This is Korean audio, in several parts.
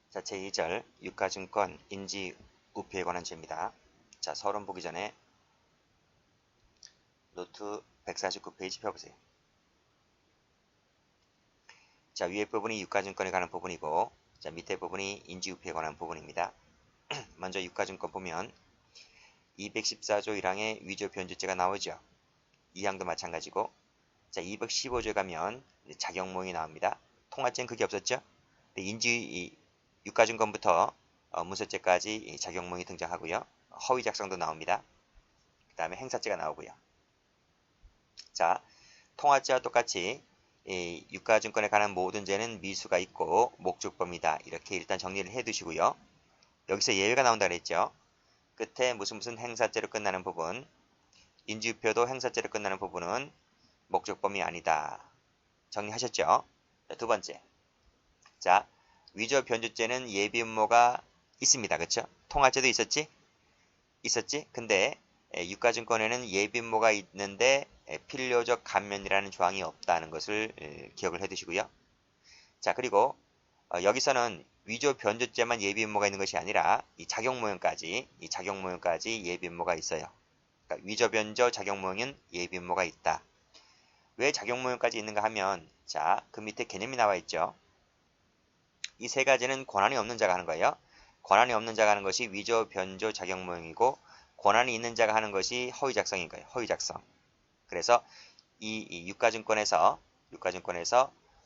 자, 제2절 유가증권 인지우표에 관한 죄입니다. 자, 서론 보기 전에 노트 149페이지 펴보세요. 자, 위에 부분이 유가증권에 관한 부분이고, 자, 밑에 부분이 인지우표에 관한 부분입니다. 먼저 유가증권 보면 214조 1항에 위조 변조죄가 나오죠. 2항도 마찬가지고, 자, 215조에 가면 작용모형이 나옵니다. 통화죄는 그게 없었죠. 유가증권부터 문서죄까지 작용모형이 등장하고요. 허위 작성도 나옵니다. 그 다음에 행사죄가 나오고요. 자, 통화죄와 똑같이 유가증권에 관한 모든 죄는 미수가 있고 목적범이다. 이렇게 일단 정리를 해 두시고요. 여기서 예외가 나온다 그랬죠. 끝에 무슨 행사죄로 끝나는 부분, 인지우표도 행사죄로 끝나는 부분은 목적범이 아니다. 정리하셨죠? 자, 두 번째. 자, 위조 변조죄는 예비 음모가 있습니다. 그렇죠? 통화죄도 있었지? 근데 유가증권에는 예비 음모가 있는데 필요적 감면이라는 조항이 없다는 것을 기억을 해 두시고요. 자, 그리고 여기서는 위조 변조죄만 예비 음모가 있는 것이 아니라 이 작용모형까지 예비 음모가 있어요. 그러니까 위조 변조 작용모형은 예비 음모가 있다. 왜 작용모형까지 있는가 하면, 자, 그 밑에 개념이 나와 있죠. 이 세 가지는 권한이 없는 자가 하는 거예요. 권한이 없는 자가 하는 것이 위조 변조 작용모형이고, 권한이 있는 자가 하는 것이 허위 작성인 거예요. 허위 작성. 그래서 이 유가증권에서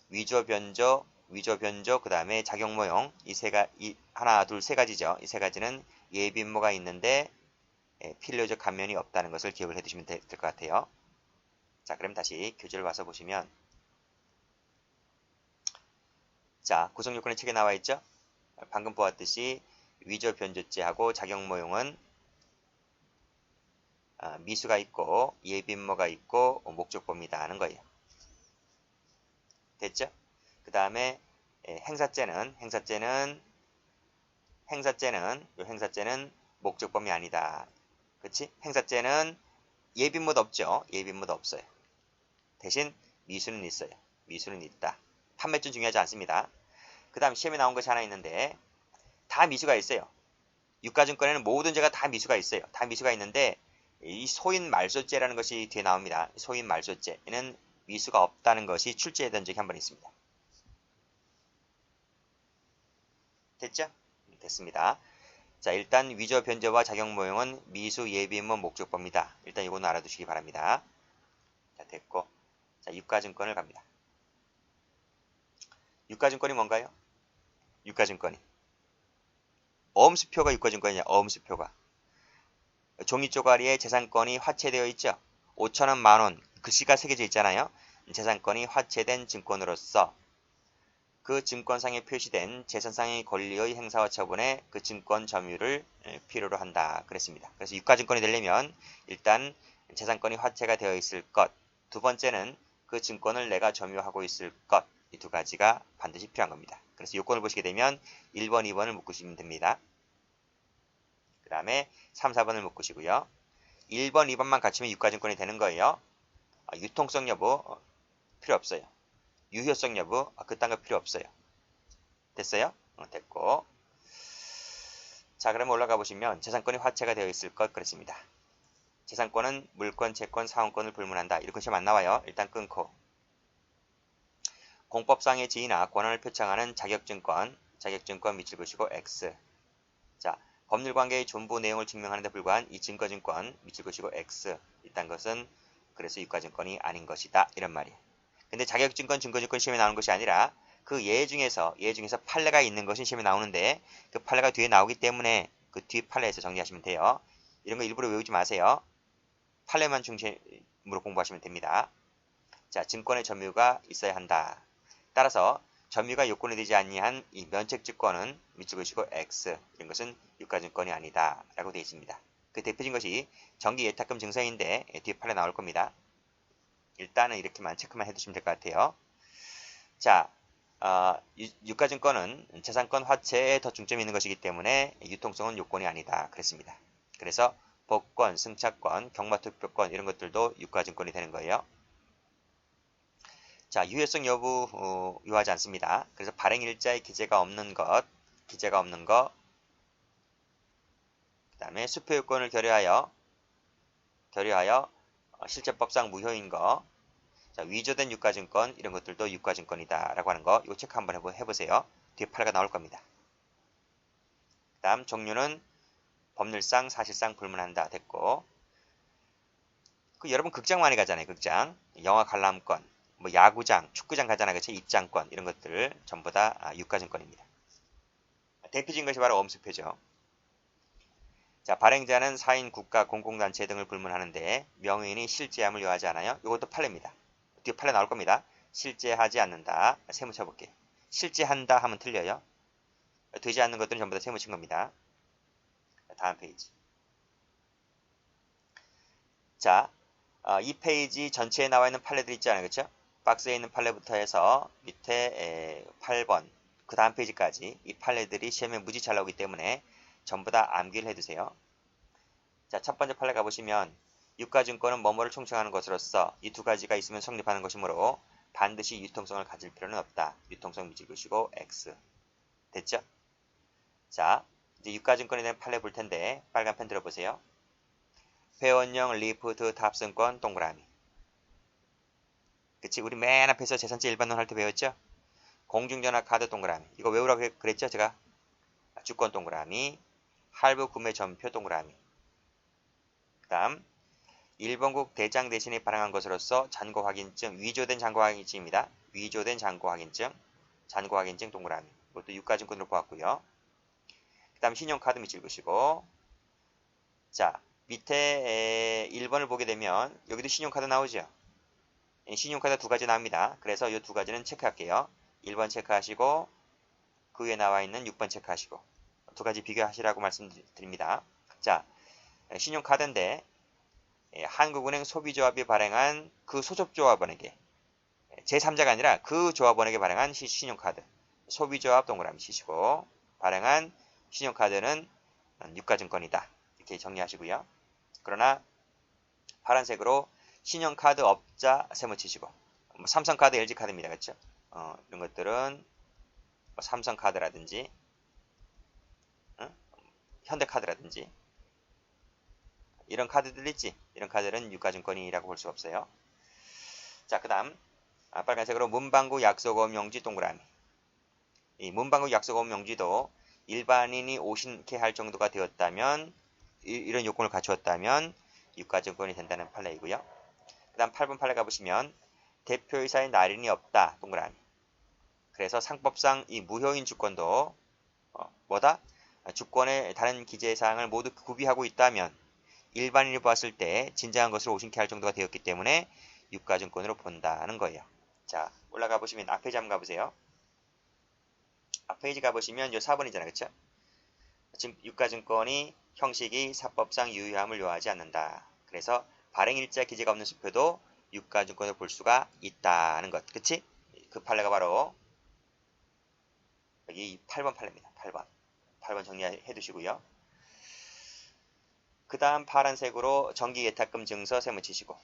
위조 변조, 그 다음에 작용모형 하나, 둘, 세 가지죠. 이 세 가지는 예비 음모가 있는데 필요적 감면이 없다는 것을 기억을 해두시면 될 것 같아요. 자, 그럼 다시 교재를 와서 보시면, 자, 구성요건의 책에 나와 있죠. 방금 보았듯이 위조 변조죄하고 작용모형은 미수가 있고 예비 음모가 있고 목적범이다 하는 거예요. 됐죠? 그 다음에 행사죄는 목적범이 아니다. 그치? 행사죄는 예비 음모도 없죠. 예비 음모도 없어요. 대신 미수는 있어요. 미수는 있다. 판매점 중요하지 않습니다. 그 다음 시험에 나온 것이 하나 있는데 다 미수가 있어요. 유가증권에는 모든 죄가 다 미수가 있어요. 다 미수가 있는데 이 소인 말소죄라는 것이 뒤에 나옵니다. 소인 말소죄는 미수가 없다는 것이 출제된 적이 한 번 있습니다. 됐죠? 됐습니다. 자, 일단 위조 변조와 작용모형은 미수 예비 음모 목적범이다. 일단 이거는 알아두시기 바랍니다. 자, 됐고. 자, 유가증권을 갑니다. 유가증권이 뭔가요? 유가증권이 어음수표가 유가증권이냐? 어음수표가 종이 쪼가리에 재산권이 화체되어 있죠. 5천원, 만원 글씨가 새겨져 있잖아요. 재산권이 화체된 증권으로서 그 증권상에 표시된 재산상의 권리의 행사와 처분에 그 증권 점유를 필요로 한다. 그랬습니다. 그래서 유가증권이 되려면 일단 재산권이 화체가 되어 있을 것, 두 번째는 그 증권을 내가 점유하고 있을 것, 이 두 가지가 반드시 필요한 겁니다. 그래서 요건을 보시게 되면 1번, 2번을 묶으시면 됩니다. 그 다음에 3, 4번을 묶으시고요. 1번, 2번만 갖추면 유가증권이 되는 거예요. 유통성 여부 필요 없어요. 유효성 여부 그딴 거 필요 없어요. 됐어요? 됐고. 자, 그러면 올라가 보시면 재산권이 화체가 되어 있을 것 그랬습니다. 재산권은 물권, 채권, 사원권을 불문한다. 이렇게 시험 안 나와요. 일단 끊고. 공법상의 지위나 권한을 표창하는 자격증권 밑줄 그시고 X. 자, 법률관계의 전부 내용을 증명하는 데 불과한 이 증거증권 밑줄 그시고 X. 이딴 것은 그래서 유가증권이 아닌 것이다. 이런 말이에요. 근데 자격증권, 증거증권 시험에 나오는 것이 아니라 그 예 중에서 판례가 있는 것이 시험에 나오는데 그 판례가 뒤에 나오기 때문에 그 뒤 판례에서 정리하시면 돼요. 이런 거 일부러 외우지 마세요. 판례만 중심으로 공부하시면 됩니다. 자, 증권의 점유가 있어야 한다. 따라서 점유가 요건이 되지 아니한 이 면책증권은 밑줄 그시고 X. 이런 것은 유가증권이 아니다. 라고 되어 있습니다. 그 대표적인 것이 정기예탁금 증서인데 뒤에 판례 나올 겁니다. 일단은 이렇게만 체크만 해두시면 될 것 같아요. 자, 유가증권은 재산권 화체에 더 중점이 있는 것이기 때문에 유통성은 요건이 아니다. 그랬습니다. 그래서 복권, 승차권, 경마투표권 이런 것들도 유가증권이 되는 거예요. 자, 유효성 여부 요하지 않습니다. 그래서 발행일자의 기재가 없는 것, 기재가 없는 거, 그 다음에 수표 요건을 결여하여 실제법상 무효인 거, 자, 위조된 유가증권 이런 것들도 유가증권이다 라고 하는 거 이거 체크 한번 해보세요. 뒤에 팔가 나올 겁니다. 그 다음 종류는 법률상 사실상 불문한다 됐고, 여러분 극장 많이 가잖아요. 극장, 영화 관람권, 뭐 야구장, 축구장 가잖아요. 그치? 입장권 이런 것들 전부 다 유가증권입니다. 대표적인 것이 바로 엄수표죠. 자, 발행자는 사인, 국가, 공공단체 등을 불문하는데 명의인이 실제함을 요하지 않아요. 이것도 판례입니다. 뒤에 판례 나올 겁니다. 실제하지 않는다. 세무 쳐볼게요. 실제한다 하면 틀려요. 되지 않는 것들은 전부 다 세무 친 겁니다. 다음 페이지. 자, 이 페이지 전체에 나와 있는 판례들 있지 않아요. 그렇죠? 박스에 있는 판례부터 해서 밑에 8번 그 다음 페이지까지 이 판례들이 시험에 무지 잘 나오기 때문에 전부 다 암기를 해두세요. 자, 첫 번째 판례 가보시면 유가증권은 뭐뭐를 총칭하는 것으로서 이 두 가지가 있으면 성립하는 것이므로 반드시 유통성을 가질 필요는 없다. 유통성 밑줄 그시고 X. 됐죠? 자, 이제 유가증권에 대한 판례 볼 텐데 빨간 펜 들어보세요. 회원형 리프트 탑승권 동그라미. 그치? 우리 맨 앞에서 재산세 일반론 할 때 배웠죠? 공중전화 카드 동그라미. 이거 외우라고 그랬죠? 제가? 주권 동그라미. 할부 구매 전표 동그라미. 그 다음 일본국 대장 대신에 발행한 것으로서 잔고 확인증, 위조된 잔고 확인증입니다. 위조된 잔고 확인증, 잔고 확인증 동그라미. 이것도 유가증권으로 보았고요. 그 다음 신용카드 밑줄 그시고, 자, 밑에 1번을 보게 되면 여기도 신용카드 나오죠. 신용카드 두 가지 나옵니다. 그래서 이 두 가지는 체크할게요. 1번 체크하시고 그 위에 나와 있는 6번 체크하시고 두 가지 비교하시라고 말씀드립니다. 자, 신용카드인데 한국은행 소비조합이 발행한 그 소속조합원에게, 제3자가 아니라 그 조합원에게 발행한 신용카드, 소비조합 동그라미 치시고 발행한 신용카드는 유가증권이다. 이렇게 정리하시고요. 그러나 파란색으로 신용카드 업자 세무 치시고, 삼성카드, LG카드입니다. 그렇죠? 이런 것들은 삼성카드라든지 현대카드라든지 이런 카드들 있지? 이런 카드는 유가증권이라고 볼 수 없어요. 자, 그 다음 빨간색으로 문방구 약속어음 용지 동그라미. 이 문방구 약속어음 용지도 일반인이 오신케 할 정도가 되었다면, 이런 요건을 갖추었다면 유가증권이 된다는 판례이고요. 그 다음 8번 판례 가보시면 대표이사의 날인이 없다 동그라미. 그래서 상법상 이 무효인 주권도 뭐다? 주권의 다른 기재사항을 모두 구비하고 있다면 일반인이 보았을 때 진정한 것으로 오신케 할 정도가 되었기 때문에 유가증권으로 본다는 거예요. 자, 올라가 보시면 앞 페이지 한번 가보세요. 앞 페이지 가보시면 요 4번이잖아요. 그쵸? 지금 유가증권이 형식이 사법상 유효함을 요하지 않는다. 그래서 발행일자 기재가 없는 수표도 유가증권을 볼 수가 있다는 것. 그치? 그 판례가 바로 여기 8번 판례입니다. 8번 정리해 두시고요. 그 다음 파란색으로 정기예탁금 증서 세무 치시고,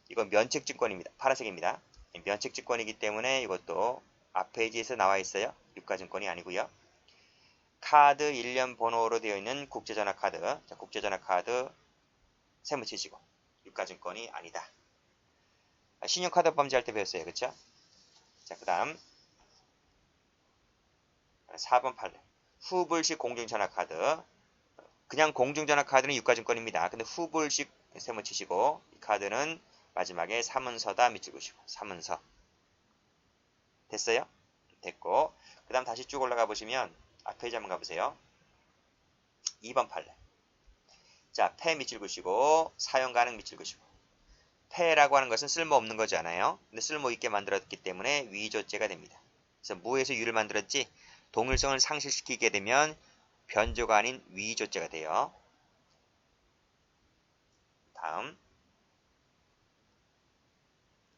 이건 면책증권입니다. 파란색입니다. 면책증권이기 때문에 이것도 앞 페이지에서 나와 있어요. 유가증권이 아니고요. 카드 1년 번호로 되어 있는 국제전화 카드, 자, 국제전화 카드 세무 치시고 유가증권이 아니다. 신용카드 범죄할 때 배웠어요. 그쵸? 자, 그 다음 4번 판례. 후불식 공중전화 카드. 그냥 공중전화 카드는 유가증권입니다. 근데 후불식 세무 치시고 이 카드는 마지막에 사문서다 밑줄 그시고 사문서. 됐어요? 됐고, 그 다음 다시 쭉 올라가 보시면 앞 페이지 한번 가보세요. 2번 판례. 자, 폐 밑줄 그시고 사용 가능 밑줄 그시고. 폐라고 하는 것은 쓸모없는 거잖아요. 근데 쓸모있게 만들었기 때문에 위조죄가 됩니다. 그래서 무에서 유를 만들었지 동일성을 상실시키게 되면 변조가 아닌 위조죄가 돼요. 다음.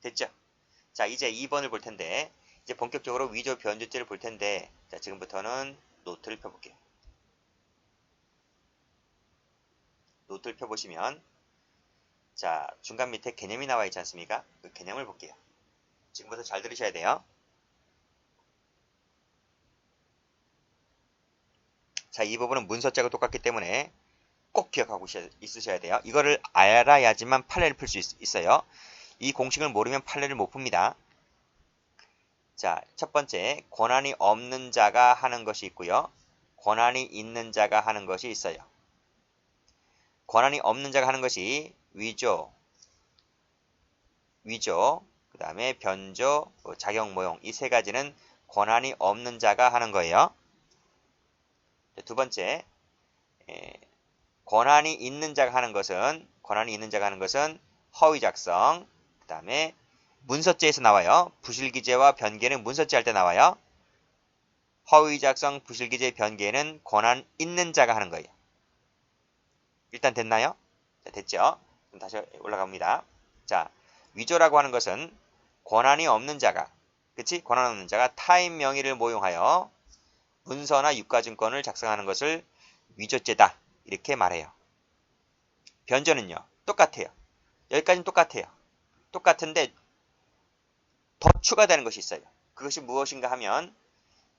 됐죠? 자, 이제 2번을 볼 텐데, 이제 본격적으로 위조 변조죄를 볼 텐데, 자, 지금부터는 노트를 펴볼게요. 노트를 펴보시면, 자, 중간 밑에 개념이 나와 있지 않습니까? 그 개념을 볼게요. 지금부터 잘 들으셔야 돼요. 자, 이 부분은 문서자가 똑같기 때문에 꼭 기억하고 있으셔야 돼요. 이거를 알아야지만 판례를 풀 수 있어요. 이 공식을 모르면 판례를 못 풉니다. 자, 첫 번째, 권한이 없는 자가 하는 것이 있고요. 권한이 있는 자가 하는 것이 있어요. 권한이 없는 자가 하는 것이 위조, 그 다음에 변조, 작용모용 이 세 가지는 권한이 없는 자가 하는 거예요. 두 번째, 권한이 있는 자가 하는 것은 허위작성, 그 다음에 문서죄에서 나와요. 부실기재와 변계는 문서죄 할 때 나와요. 허위작성, 부실기재, 변계는 권한 있는 자가 하는 거예요. 일단 됐나요? 자, 됐죠? 그럼 다시 올라갑니다. 자, 위조라고 하는 것은 권한이 없는 자가, 그치? 권한 없는 자가 타인 명의를 모용하여 문서나 유가증권을 작성하는 것을 위조죄다. 이렇게 말해요. 변조는요. 똑같아요. 여기까지는 똑같아요. 똑같은데 더 추가되는 것이 있어요. 그것이 무엇인가 하면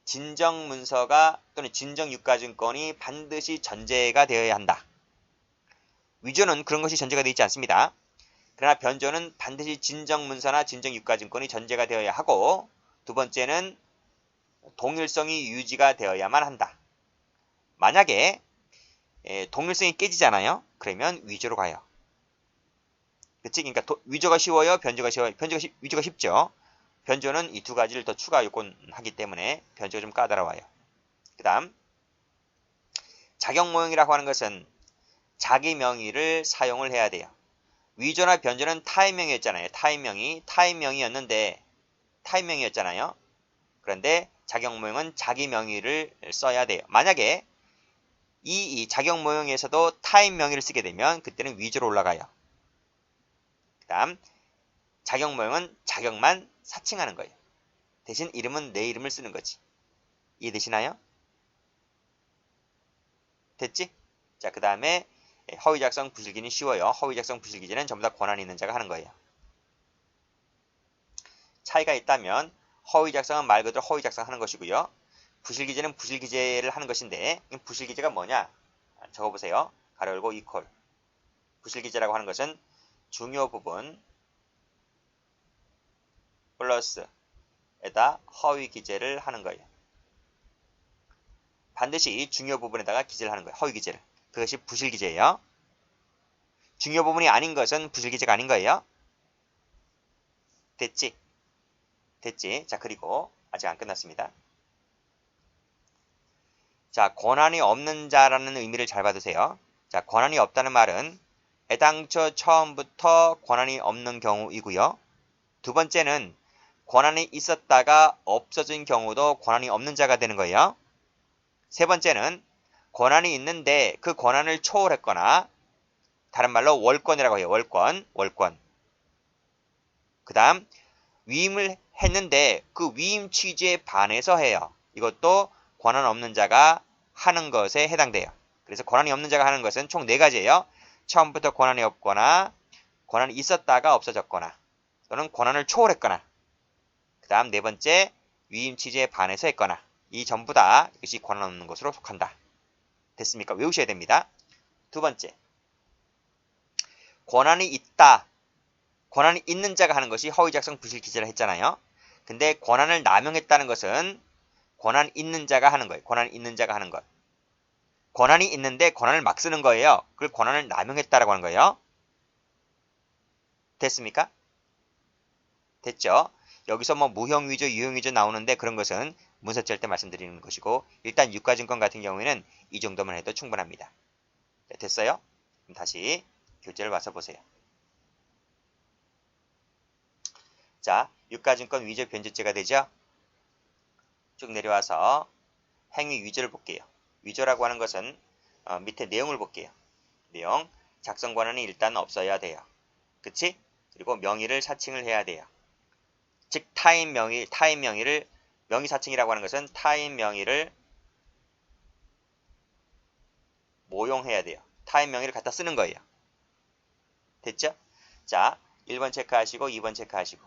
진정문서가 또는 진정유가증권이 반드시 전제가 되어야 한다. 위조는 그런 것이 전제가 되어 있지 않습니다. 그러나 변조는 반드시 진정문서나 진정유가증권이 전제가 되어야 하고 두 번째는 동일성이 유지가 되어야만 한다. 만약에 동일성이 깨지잖아요. 그러면 위조로 가요. 그치? 그러니까 위조가 쉬워요? 변조가 쉬워요? 위조가 쉽죠? 변조는 이 두 가지를 더 추가 요건하기 때문에 변조가 좀 까다로워요. 그 다음 작용모형이라고 하는 것은 자기 명의를 사용을 해야 돼요. 위조나 변조는 타인 명의였잖아요. 타인 명의였잖아요. 그런데 작용모형은 자기 명의를 써야 돼요. 만약에 이 작용모형에서도 타인 명의를 쓰게 되면 그때는 위조로 올라가요. 그 다음 작용모형은 자격만 사칭하는 거예요. 대신 이름은 내 이름을 쓰는 거지. 이해되시나요? 됐지? 자, 그 다음에 허위작성 부실기는 쉬워요. 허위작성 부실기재는 전부 다 권한이 있는 자가 하는 거예요. 차이가 있다면 허위작성은 말 그대로 허위작성 하는 것이고요. 부실기재는 부실기재를 하는 것인데 부실기재가 뭐냐? 적어보세요. 가로 열고 이퀄. 부실기재라고 하는 것은 중요 부분 플러스에다 허위기재를 하는 거예요. 반드시 중요 부분에다가 기재를 하는 거예요. 허위기재를. 그것이 부실기재예요. 중요 부분이 아닌 것은 부실기재가 아닌 거예요. 됐지? 됐지? 자, 그리고 아직 안 끝났습니다. 자, 권한이 없는 자라는 의미를 잘 받으세요. 자, 권한이 없다는 말은 애당초 처음부터 권한이 없는 경우이고요. 두 번째는 권한이 있었다가 없어진 경우도 권한이 없는 자가 되는 거예요. 세 번째는 권한이 있는데 그 권한을 초월했거나 다른 말로 월권이라고 해요. 월권. 그 다음 위임을 했는데 그 위임 취지에 반해서 해요. 이것도 권한 없는 자가 하는 것에 해당돼요. 그래서 권한이 없는 자가 하는 것은 총 4가지예요. 처음부터 권한이 없거나 권한이 있었다가 없어졌거나 또는 권한을 초월했거나 그 다음 네 번째 위임 취지에 반해서 했거나 이 전부 다 이것이 권한 없는 것으로 속한다. 됐습니까? 외우셔야 됩니다. 두 번째 권한이 있다. 권한이 있는 자가 하는 것이 허위작성 부실기재를 했잖아요. 근데 권한을 남용했다는 것은 권한 있는 자가 하는 거예요. 권한 있는 자가 하는 것. 권한이 있는데 권한을 막 쓰는 거예요. 그걸 권한을 남용했다라고 하는 거예요. 됐습니까? 됐죠? 여기서 뭐 무형위조, 유형위조 나오는데 그런 것은 문서체 할 때 말씀드리는 것이고 일단 유가증권 같은 경우에는 이 정도만 해도 충분합니다. 자, 됐어요? 그럼 다시 교재를 와서 보세요. 자, 유가증권 위조 변조죄가 되죠? 쭉 내려와서 행위 위조를 볼게요. 위조라고 하는 것은 밑에 내용을 볼게요. 내용, 작성 권한이 일단 없어야 돼요. 그치? 그리고 명의를 사칭을 해야 돼요. 즉 타인 명의를 명의사칭이라고 하는 것은 타인 명의를 모용해야 돼요. 타인 명의를 갖다 쓰는 거예요. 됐죠? 자, 1번 체크하시고 2번 체크하시고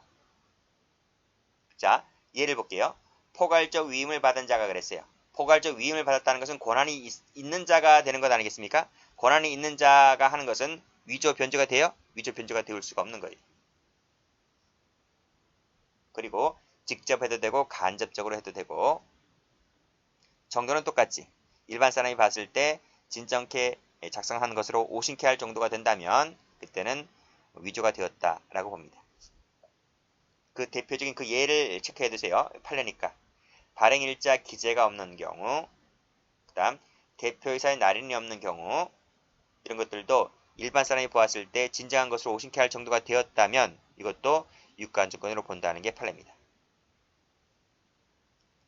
자, 예를 볼게요. 포괄적 위임을 받은 자가 그랬어요. 포괄적 위임을 받았다는 것은 권한이 있는 자가 되는 것 아니겠습니까? 권한이 있는 자가 하는 것은 위조 변조가 돼요? 위조 변조가 되올 수가 없는 거예요. 그리고 직접 해도 되고 간접적으로 해도 되고 정도는 똑같지. 일반 사람이 봤을 때 진정케 작성한 것으로 오신케 할 정도가 된다면 그때는 위조가 되었다라고 봅니다. 그 대표적인 그 예를 체크해 두세요. 판례니까. 발행일자 기재가 없는 경우, 그 다음 대표이사의 날인이 없는 경우 이런 것들도 일반 사람이 보았을 때 진정한 것으로 오신케 할 정도가 되었다면 이것도 유가증권으로 본다는 게 판례입니다.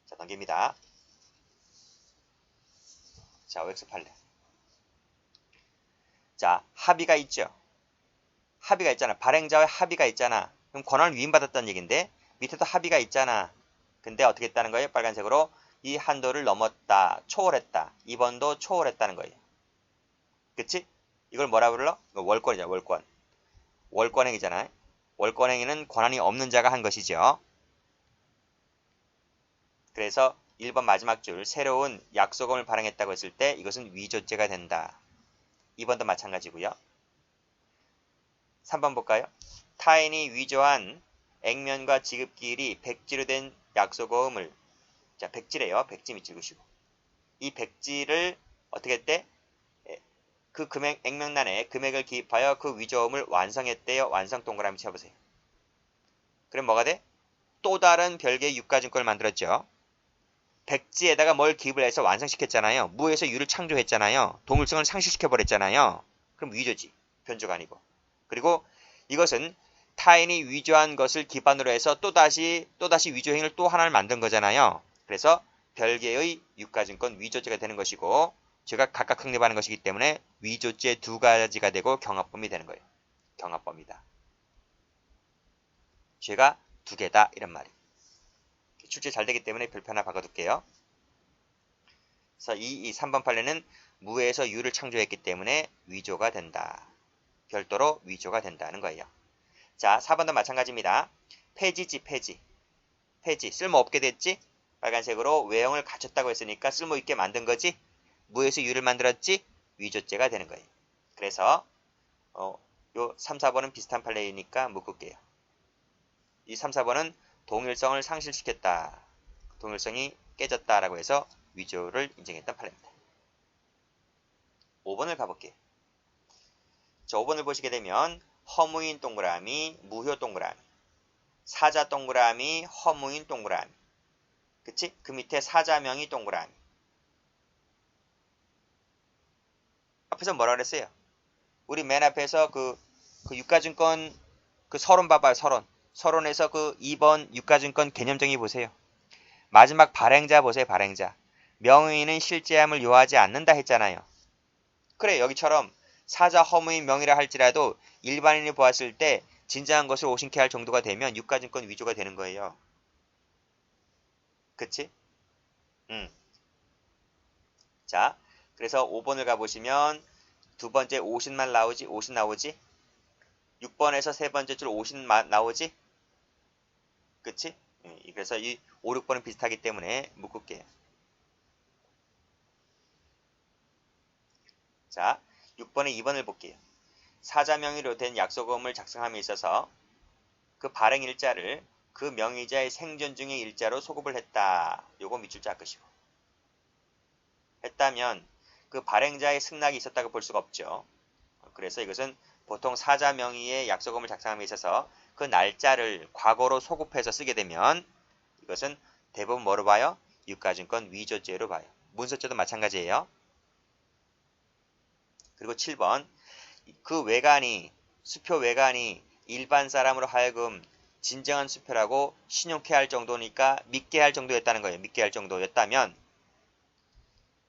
자, 넘깁니다. 자, OX 판례. 자, 합의가 있죠. 합의가 있잖아. 발행자와 합의가 있잖아. 그럼 권한을 위임받았다는 얘기인데 밑에도 합의가 있잖아. 근데 어떻게 했다는 거예요? 빨간색으로 이 한도를 넘었다. 초월했다. 2번도 초월했다는 거예요. 그치? 이걸 뭐라 불러? 월권이잖아. 월권. 월권행위잖아. 월권행위는 권한이 없는 자가 한 것이죠. 그래서 1번 마지막 줄 새로운 약속음을 발행했다고 했을 때 이것은 위조죄가 된다. 2번도 마찬가지고요. 3번 볼까요? 타인이 위조한 액면과 지급기일이 백지로 된 약속어음을 자 백지래요. 백지 밑줄 그시고 이 백지를 어떻게 했대? 그 금액 액면란에 금액을 기입하여 그 위조음을 완성했대요. 완성 동그라미 쳐보세요. 그럼 뭐가 돼? 또 다른 별개의 유가증권을 만들었죠. 백지에다가 뭘 기입을 해서 완성시켰잖아요. 무에서 유를 창조했잖아요. 동일성을 상실시켜버렸잖아요. 그럼 위조지. 변조가 아니고. 그리고 이것은 타인이 위조한 것을 기반으로 해서 또다시 위조 행위를 또 하나를 만든 거잖아요. 그래서 별개의 유가증권 위조죄가 되는 것이고 죄가 각각 성립하는 것이기 때문에 위조죄 두 가지가 되고 경합범이 되는 거예요. 경합범이다. 죄가 두 개다 이런 말이에요. 출제 잘 되기 때문에 별표 하나 바꿔둘게요. 그래서 이 3번 판례는 무에서 유를 창조했기 때문에 위조가 된다. 별도로 위조가 된다는 거예요. 자, 4번도 마찬가지입니다. 폐지지, 폐지. 폐지, 쓸모없게 됐지? 빨간색으로 외형을 갖췄다고 했으니까 쓸모있게 만든 거지? 무에서 유를 만들었지? 위조죄가 되는 거예요. 그래서 요 3, 4번은 비슷한 판례이니까 묶을게요. 이 3, 4번은 동일성을 상실시켰다. 동일성이 깨졌다라고 해서 위조를 인정했던 판례입니다. 5번을 가볼게요. 자, 5번을 보시게 되면 허무인 동그라미, 무효 동그라미, 사자 동그라미, 허무인 동그라미. 그치? 그 밑에 사자명의 동그라미. 앞에서 뭐라 그랬어요? 우리 맨 앞에서 그 유가증권 그 서론 봐봐요. 서론에서 그 2번 유가증권 개념정의 보세요. 마지막 발행자 보세요. 발행자. 명의는 실제함을 요하지 않는다 했잖아요. 그래 여기처럼 사자 허무인 명의라 할지라도 일반인이 보았을 때 진정한 것을 오신케 할 정도가 되면 유가증권 위조가 되는 거예요. 그치? 자, 그래서 5번을 가보시면 두 번째 오신만 나오지? 오신 나오지? 6번에서 세 번째 줄 오신 나오지? 그치? 그래서 이 5, 6번은 비슷하기 때문에 묶을게요. 자, 6번에 2번을 볼게요. 사자 명의로 된 약속음을 작성함에 있어서 그 발행 일자를 그 명의자의 생전 중의 일자로 소급을 했다. 요거 밑줄 짝으시고. 했다면 그 발행자의 승낙이 있었다고 볼 수가 없죠. 그래서 이것은 보통 사자 명의의 약속음을 작성함에 있어서 그 날짜를 과거로 소급해서 쓰게 되면 이것은 대부분 뭐로 봐요? 유가증권 위조죄로 봐요. 문서죄도 마찬가지예요. 그리고 7번 그 외관이 수표 외관이 일반 사람으로 하여금 진정한 수표라고 신용케 할 정도니까 믿게 할 정도였다는 거예요. 믿게 할 정도였다면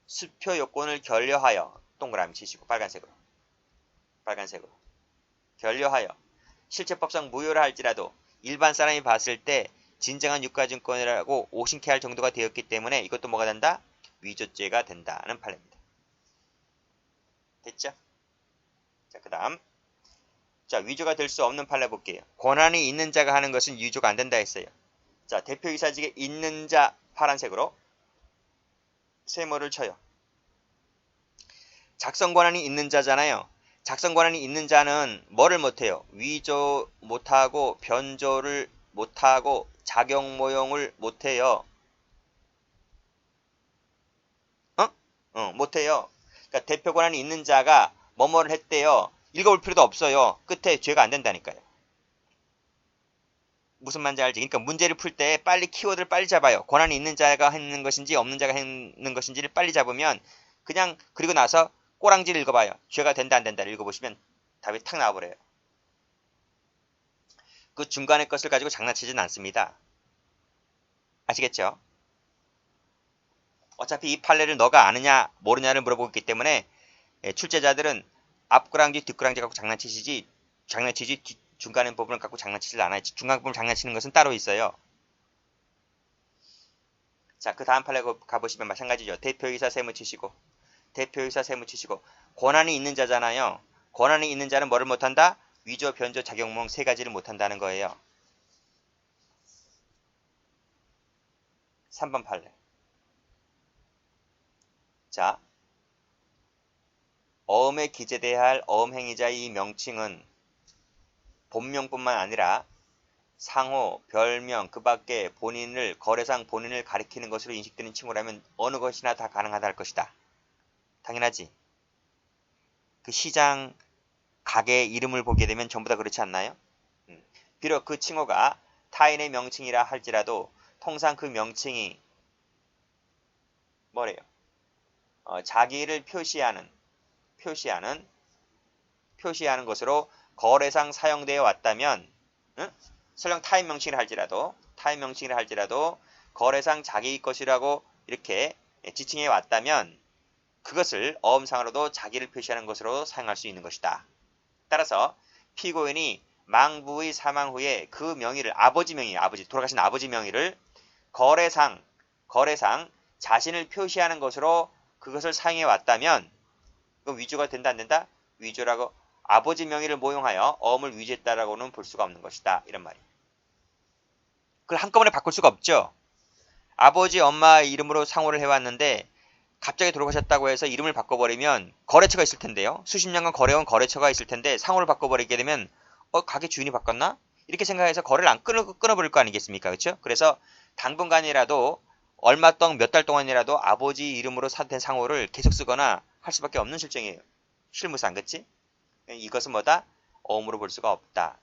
수표 요건을 결려하여 동그라미 치시고 빨간색으로 결려하여 실체법상 무효라 할지라도 일반 사람이 봤을 때 진정한 유가증권이라고 오신케 할 정도가 되었기 때문에 이것도 뭐가 된다? 위조죄가 된다는 판례입니다. 됐죠? 자, 그 다음 자, 위조가 될 수 없는 판례 볼게요. 권한이 있는 자가 하는 것은 위조가 안 된다 했어요. 자, 대표이사직에 있는 자 파란색으로 세모를 쳐요. 작성 권한이 있는 자잖아요. 작성 권한이 있는 자는 뭐를 못해요? 위조 못하고 변조를 못하고 작용 모용을 못해요. 못해요. 그러니까 대표 권한이 있는 자가 뭐뭐를 했대요. 읽어볼 필요도 없어요. 끝에 죄가 안 된다니까요. 무슨 말인지 알지? 그러니까 문제를 풀 때 빨리 키워드를 빨리 잡아요. 권한이 있는 자가 했는 것인지 없는 자가 했는 것인지를 빨리 잡으면 그냥 그리고 나서 꼬랑지를 읽어봐요. 죄가 된다 안 된다를 읽어보시면 답이 탁 나와버려요. 그 중간의 것을 가지고 장난치지는 않습니다. 아시겠죠? 어차피 이 판례를 너가 아느냐 모르냐를 물어보기 때문에 출제자들은 앞꼬랑지 뒷꼬랑지 갖고 장난치지 중간의 부분을 갖고 장난치질 않아요. 중간 부분을 장난치는 것은 따로 있어요. 자, 그 다음 판례 가보시면 마찬가지죠. 대표이사 세무 치시고 대표이사 세무 치시고 권한이 있는 자잖아요. 권한이 있는 자는 뭐를 못한다? 위조, 변조, 작용모형 세 가지를 못한다는 거예요. 3번 판례. 자, 어음에 기재돼야 할 어음행위자의 이 명칭은 본명뿐만 아니라 상호, 별명, 그 밖에 본인을 거래상 본인을 가리키는 것으로 인식되는 칭호라면 어느 것이나 다 가능하다 할 것이다. 당연하지. 그 시장, 가게 이름을 보게 되면 전부 다 그렇지 않나요? 비록 그 칭호가 타인의 명칭이라 할지라도 통상 그 명칭이 뭐래요? 자기를 표시하는 것으로 거래상 사용되어 왔다면, 설령 타인 명칭이라 할지라도 거래상 자기 것이라고 이렇게 지칭해 왔다면 그것을 어음상으로도 자기를 표시하는 것으로 사용할 수 있는 것이다. 따라서 피고인이 망부의 사망 후에 그 명의를 돌아가신 아버지 명의를 거래상 자신을 표시하는 것으로 그것을 사용해 왔다면 그건 위조가 된다 안 된다? 위조라고 아버지 명의를 모용하여 어음을 위조했다라고는 볼 수가 없는 것이다. 이런 말이에요. 그걸 한꺼번에 바꿀 수가 없죠. 아버지 엄마 이름으로 상호를 해왔는데 갑자기 돌아가셨다고 해서 이름을 바꿔버리면 거래처가 있을 텐데요. 수십 년간 거래해온 거래처가 있을 텐데 상호를 바꿔버리게 되면 가게 주인이 바꿨나? 이렇게 생각해서 거래를 안 끊어버릴 거 아니겠습니까? 그렇죠? 그래서 당분간이라도 얼마 동안 몇 달 동안이라도 아버지 이름으로 된 상호를 계속 쓰거나 할 수밖에 없는 실정이에요. 실무상, 그치? 이것은 뭐다? 어음으로 볼 수가 없다.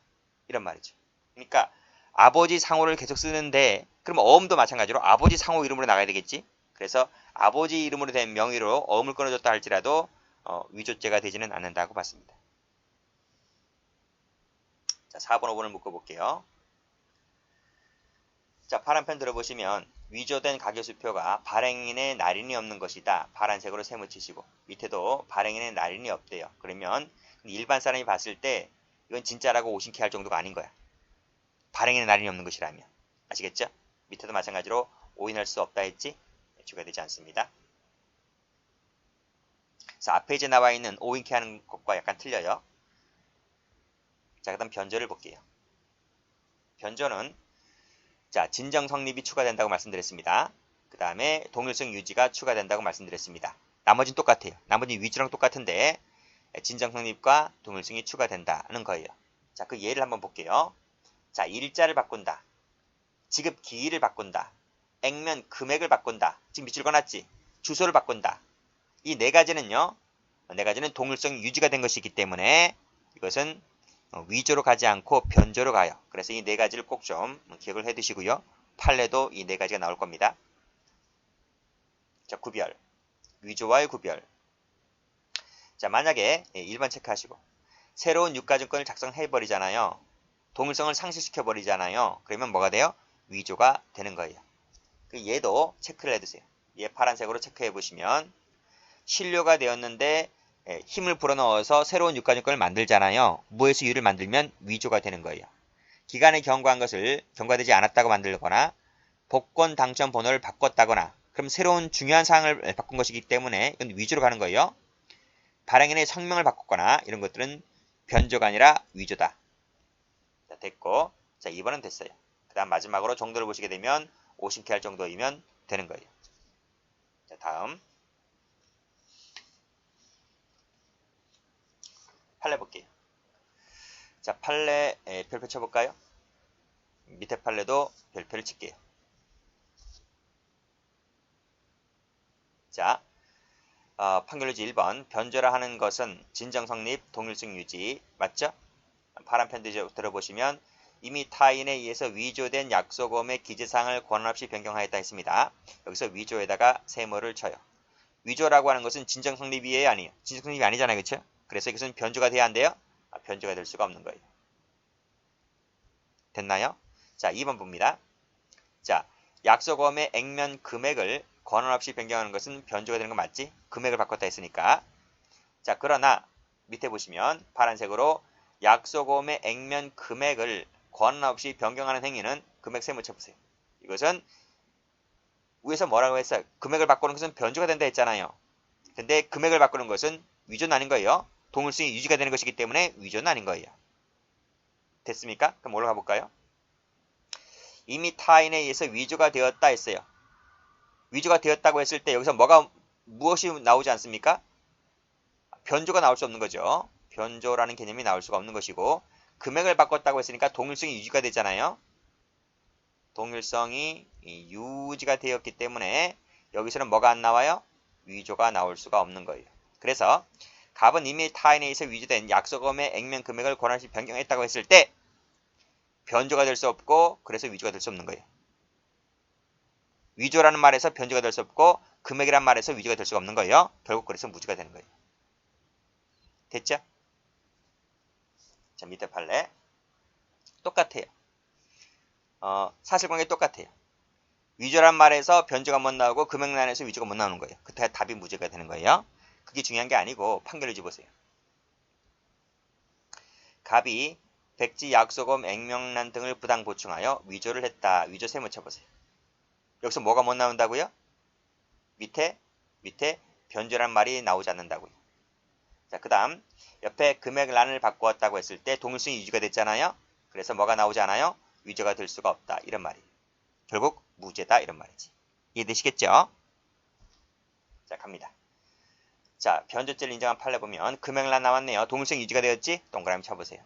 이런 말이죠. 그러니까 아버지 상호를 계속 쓰는데 그럼 어음도 마찬가지로 아버지 상호 이름으로 나가야 되겠지? 그래서 아버지 이름으로 된 명의로 어음을 끊어줬다 할지라도 위조죄가 되지는 않는다고 봤습니다. 자, 4번, 5번을 묶어볼게요. 자, 파란펜 들어보시면 위조된 가계수표가 발행인의 날인이 없는 것이다. 파란색으로 세무치시고 밑에도 발행인의 날인이 없대요. 그러면 일반 사람이 봤을 때 이건 진짜라고 오신케 할 정도가 아닌 거야. 발행인의 날인이 없는 것이라면. 아시겠죠? 밑에도 마찬가지로 오인할 수 없다 했지? 추가되지 않습니다. 자, 앞에 이제 나와 있는 오인케 하는 것과 약간 틀려요. 자, 그 다음 변조를 볼게요. 변조는 자, 진정 성립이 추가된다고 말씀드렸습니다. 그 다음에 동일성 유지가 추가된다고 말씀드렸습니다. 나머지는 똑같아요. 나머지는 위주랑 똑같은데 진정 성립과 동일성이 추가된다는 거예요. 자, 그 예를 한번 볼게요. 자, 일자를 바꾼다. 지급 기일을 바꾼다. 액면 금액을 바꾼다. 지금 밑줄 그어놨지? 주소를 바꾼다. 이 네 가지는요. 네 가지는 동일성이 유지가 된 것이기 때문에 이것은 위조로 가지 않고 변조로 가요. 그래서 이 네 가지를 꼭 좀 기억을 해 두시고요. 판례도 이 네 가지가 나올 겁니다. 자, 구별. 위조와의 구별. 자, 만약에 1번 체크하시고 새로운 유가증권을 작성해 버리잖아요. 동일성을 상실시켜 버리잖아요. 그러면 뭐가 돼요? 위조가 되는 거예요. 얘도 체크를 해두세요. 얘 파란색으로 체크해 보시면 신료가 되었는데 힘을 불어넣어서 새로운 유가증권을 만들잖아요. 무에서 유를 만들면 위조가 되는 거예요. 기간에 경과한 것을 경과되지 않았다고 만들거나 복권 당첨 번호를 바꿨다거나 그럼 새로운 중요한 사항을 바꾼 것이기 때문에 이건 위조로 가는 거예요. 발행인의 성명을 바꿨거나 이런 것들은 변조가 아니라 위조다. 자, 됐고 자, 2번은 됐어요. 그 다음 마지막으로 정도를 보시게 되면 오신케 할 정도이면 되는 거예요. 자, 다음 판례 볼게요. 자, 판례 별표 쳐볼까요? 밑에 판례도 별표를 칠게요. 자, 판결유지 1번. 변조라 하는 것은 진정성립, 동일성 유지. 맞죠? 파란 펜 들어보시면 이미 타인에 의해서 위조된 약속음의 기재사항을 권한 없이 변경하였다 했습니다. 여기서 위조에다가 세모를 쳐요. 위조라고 하는 것은 진정성립이에요? 아니에요? 진정성립이 아니잖아요. 그렇죠? 그래서 이것은 변조가 돼야 안 돼요? 변조가 될 수가 없는 거예요. 됐나요? 자, 2번 봅니다. 자, 약속음의 액면 금액을 권한 없이 변경하는 것은 변조가 되는 거 맞지? 금액을 바꿨다 했으니까. 자, 그러나 밑에 보시면 파란색으로 약속음의 액면 금액을 권한 없이 변경하는 행위는 금액 세모 쳐보세요. 이것은 위에서 뭐라고 했어요? 금액을 바꾸는 것은 변조가 된다 했잖아요. 근데 금액을 바꾸는 것은 위조는 아닌 거예요. 동일성이 유지가 되는 것이기 때문에 위조는 아닌 거예요. 됐습니까? 그럼 올라가 볼까요? 이미 타인에 의해서 위조가 되었다 했어요. 위조가 되었다고 했을 때 여기서 무엇이 나오지 않습니까? 변조가 나올 수 없는 거죠. 변조라는 개념이 나올 수가 없는 것이고, 금액을 바꿨다고 했으니까 동일성이 유지가 되잖아요. 동일성이 유지가 되었기 때문에 여기서는 뭐가 안 나와요? 위조가 나올 수가 없는 거예요. 그래서 갑은 이미 타인에 의해서 위조된 약속음의 액면 금액을 권한 없이 변경했다고 했을 때 변조가 될 수 없고, 그래서 위조가 될 수 없는 거예요. 위조라는 말에서 변조가 될 수 없고, 금액이란 말에서 위조가 될 수가 없는 거예요. 결국 그래서 무죄가 되는 거예요. 됐죠? 자, 밑에 판례 똑같아요. 사실관계 똑같아요. 위조란 말에서 변조가 못 나오고 금액란에서 위조가 못 나오는 거예요. 그때 답이 무죄가 되는 거예요. 그게 중요한 게 아니고 판결을 보세요. 갑이 백지, 약속음, 액명란 등을 부당 보충하여 위조를 했다. 위조 세모 쳐보세요. 여기서 뭐가 못 나온다고요? 밑에 변조란 말이 나오지 않는다고요. 자, 그 다음 옆에 금액란을 바꾸었다고 했을 때 동일성이 유지가 됐잖아요. 그래서 뭐가 나오지 않아요? 위조가 될 수가 없다. 이런 말이에요. 결국 무죄다. 이런 말이지. 이해되시겠죠? 자, 갑니다. 자, 변조죄를 인정한 판례 보면 금액란 나왔네요. 동일성 유지가 되었지? 동그라미 쳐보세요.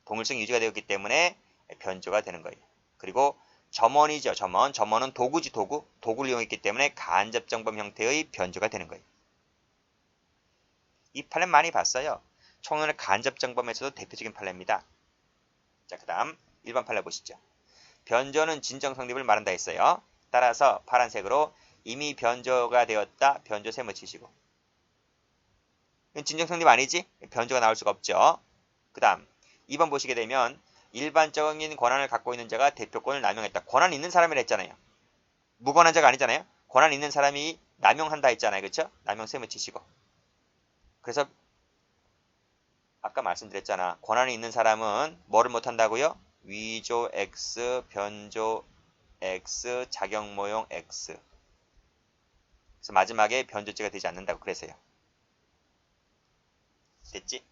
동일성 유지가 되었기 때문에 변조가 되는 거예요. 그리고 점원이죠. 점원은 도구지, 도구. 도구를 이용했기 때문에 간접정범 형태의 변조가 되는 거예요. 이 판례 많이 봤어요. 총론의 간접정범에서도 대표적인 판례입니다. 자, 그 다음 1번 판례 보시죠. 변조는 진정성립을 말한다 했어요. 따라서 파란색으로 이미 변조가 되었다. 변조 세모 치시고. 이건 진정성립 아니지? 변조가 나올 수가 없죠. 그 다음 2번 보시게 되면 일반적인 권한을 갖고 있는 자가 대표권을 남용했다. 권한 있는 사람이라 했잖아요. 무권한 자가 아니잖아요. 권한 있는 사람이 남용한다 했잖아요. 그렇죠? 남용 세모 치시고. 그래서 아까 말씀드렸잖아. 권한이 있는 사람은 뭐를 못한다고요? 위조 X, 변조 X, 자격모용 X. 그래서 마지막에 변조죄가 되지 않는다고 그래서요. 됐지?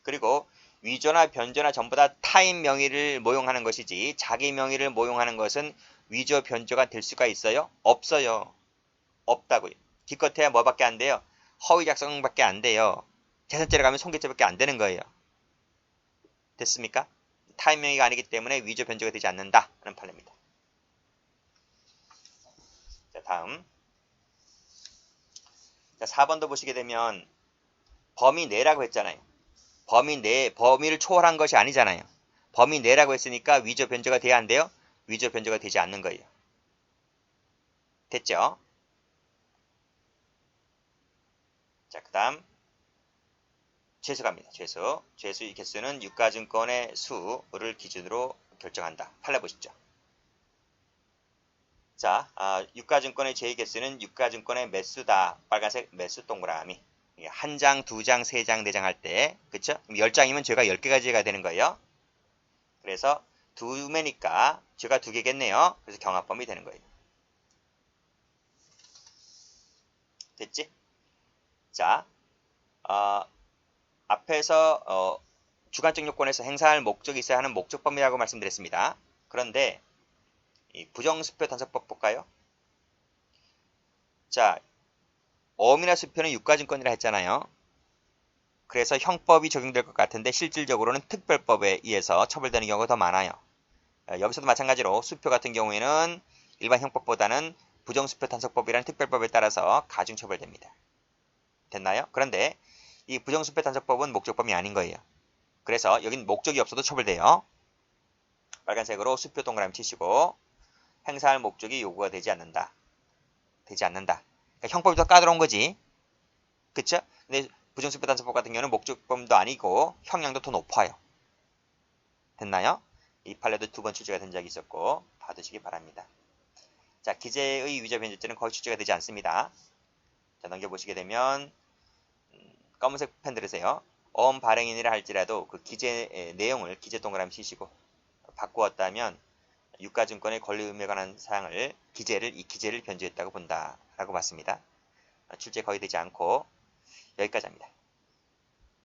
그리고 위조나 변조나 전부 다 타인 명의를 모용하는 것이지 자기 명의를 모용하는 것은 위조 변조가 될 수가 있어요? 없어요. 없다고요. 기껏해야 뭐밖에 안 돼요? 허위 작성밖에 안 돼요. 재산죄로 가면 손괴죄밖에 안 되는 거예요. 됐습니까? 타인 명의가 아니기 때문에 위조 변조가 되지 않는다 하는 판례입니다. 자, 다음. 자, 4번도 보시게 되면 범위 내라고 했잖아요. 범위 내, 범위를 초월한 것이 아니잖아요. 범위 내라고 했으니까 위조 변조가 돼야 안 돼요? 위조 변조가 되지 않는 거예요. 됐죠? 자, 그 다음 죄수 갑니다. 죄수의 개수는 유가증권의 수를 기준으로 결정한다. 판례 보시죠. 자, 유가증권의 제의 개수는 유가증권의 매수다. 빨간색 매수 동그라미. 한 장, 두 장, 세 장, 네 장 할 때, 그쵸? 10장이면 죄가 10개가 죄가 되는 거예요. 그래서 두 매니까 죄가 두 개겠네요. 그래서 경합범위 되는 거예요. 됐지? 자, 앞에서 주관적 요건에서 행사할 목적이 있어야 하는 목적범위라고 말씀드렸습니다. 그런데 이 부정수표 단서법 볼까요? 자, 어음이나 수표는 유가증권이라 했잖아요. 그래서 형법이 적용될 것 같은데 실질적으로는 특별법에 의해서 처벌되는 경우가 더 많아요. 여기서도 마찬가지로 수표 같은 경우에는 일반 형법보다는 부정수표 단속법이라는 특별법에 따라서 가중처벌됩니다. 됐나요? 그런데 이 부정수표 단속법은 목적법이 아닌 거예요. 그래서 여긴 목적이 없어도 처벌돼요. 빨간색으로 수표 동그라미 치시고 행사할 목적이 요구가 되지 않는다. 그러니까 형법이 더 까다로운 거지. 그쵸? 근데 부정수표 단속법 같은 경우는 목적법도 아니고 형량도 더 높아요. 됐나요? 이 판례도 2번 출제가 된 적이 있었고 봐두시기 바랍니다. 자, 기재의 위조 변제죄는 거의 출제가 되지 않습니다. 자, 넘겨보시게 되면 검은색 펜 들으세요. 어음 발행인이라 할지라도 그 기재 내용을 기재 동그라미 치시고 바꾸었다면 유가증권의 권리의무에 관한 사항을 이 기재를 변조했다고 본다라고 봤습니다. 출제 거의 되지 않고 여기까지 합니다.